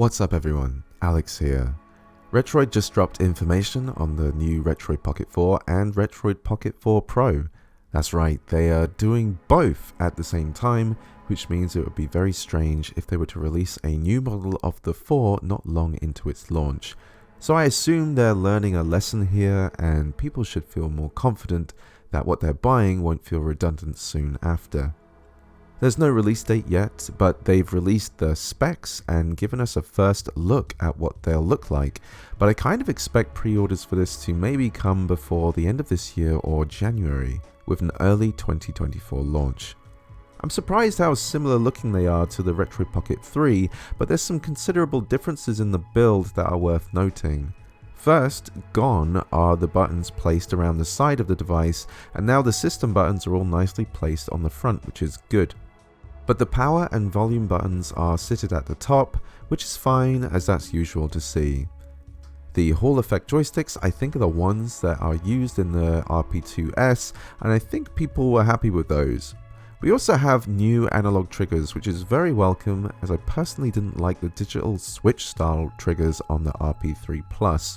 What's up everyone, Alex here. Retroid just dropped information on the new Retroid Pocket 4 and Retroid Pocket 4 Pro. That's right, they are doing both at the same time, which means it would be very strange if they were to release a new model of the 4 not long into its launch. So I assume they're learning a lesson here and people should feel more confident that what they're buying won't feel redundant soon after. There's no release date yet, but they've released the specs and given us a first look at what they'll look like, but I kind of expect pre-orders for this to maybe come before the end of this year or January, with an early 2024 launch. I'm surprised how similar looking they are to the Retroid Pocket 3, but there's some considerable differences in the build that are worth noting. First, gone are the buttons placed around the side of the device, and now the system buttons are all nicely placed on the front, which is good. But the power and volume buttons are seated at the top, which is fine as that's usual to see. The Hall effect joysticks I think are the ones that are used in the RP2S, and I think people were happy with those. We also have new analog triggers, which is very welcome as I personally didn't like the digital switch style triggers on the RP3 Plus.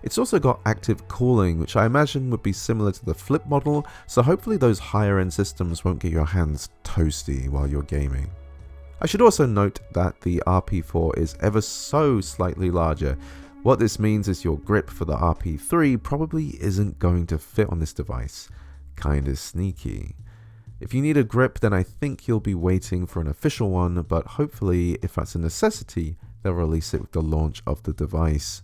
It's also got active cooling, which I imagine would be similar to the Flip model, so hopefully those higher end systems won't get your hands toasty while you're gaming. I should also note that the RP4 is ever so slightly larger. What this means is your grip for the RP3 probably isn't going to fit on this device. Kinda sneaky. If you need a grip, then I think you'll be waiting for an official one, but hopefully if that's a necessity, they'll release it with the launch of the device.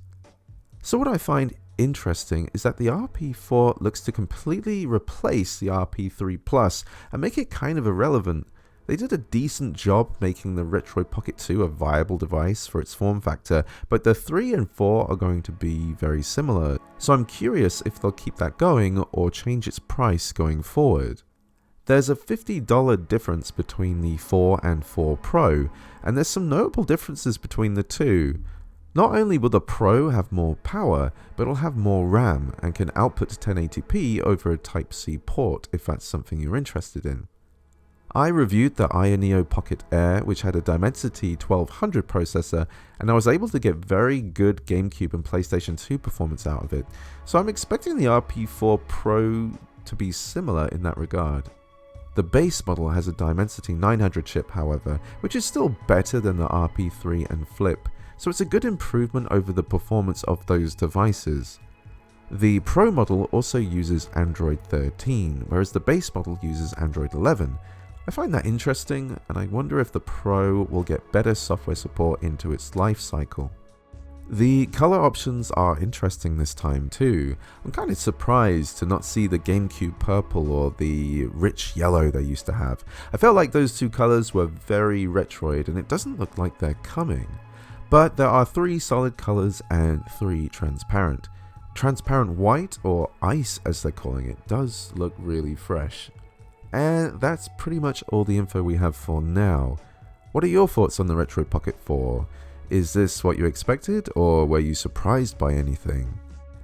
So what I find interesting is that the RP4 looks to completely replace the RP3 Plus and make it kind of irrelevant. They did a decent job making the Retroid Pocket 2 a viable device for its form factor, but the 3 and 4 are going to be very similar, so I'm curious if they'll keep that going or change its price going forward. There's a $50 difference between the 4 and 4 Pro, and there's some notable differences between the two. Not only will the Pro have more power, but it'll have more RAM and can output 1080p over a Type-C port if that's something you're interested in. I reviewed the unveiled Pocket Air, which had a Dimensity 1200 processor, and I was able to get very good GameCube and PlayStation 2 performance out of it, so I'm expecting the RP4 Pro to be similar in that regard. The base model has a Dimensity 900 chip, however, which is still better than the RP3 and Flip, so it's a good improvement over the performance of those devices. The Pro model also uses Android 13, whereas the base model uses Android 11. I find that interesting, and I wonder if the Pro will get better software support into its life cycle. The color options are interesting this time too. I'm kind of surprised to not see the GameCube purple or the rich yellow they used to have. I felt like those two colors were very Retroid, and it doesn't look like they're coming. But there are 3 solid colors and 3 transparent. Transparent white, or ice as they're calling it, does look really fresh. And that's pretty much all the info we have for now. What are your thoughts on the Retroid Pocket 4? Is this what you expected, or were you surprised by anything?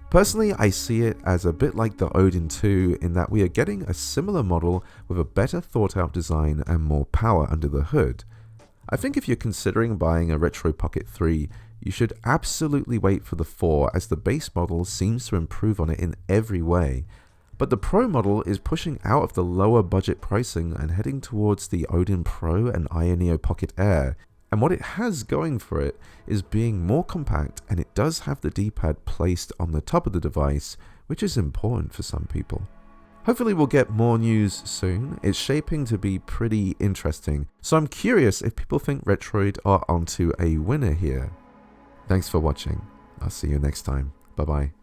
Personally, I see it as a bit like the Odin 2 in that we are getting a similar model with a better thought out design and more power under the hood. I think if you're considering buying a Retroid Pocket 3, you should absolutely wait for the 4 as the base model seems to improve on it in every way. But the Pro model is pushing out of the lower budget pricing and heading towards the Odin Pro and unveiled Pocket Air. And what it has going for it is being more compact, and it does have the D-pad placed on the top of the device, which is important for some people. Hopefully we'll get more news soon. It's shaping to be pretty interesting, so I'm curious if people think Retroid are onto a winner here. Thanks for watching. I'll see you next time. Bye bye.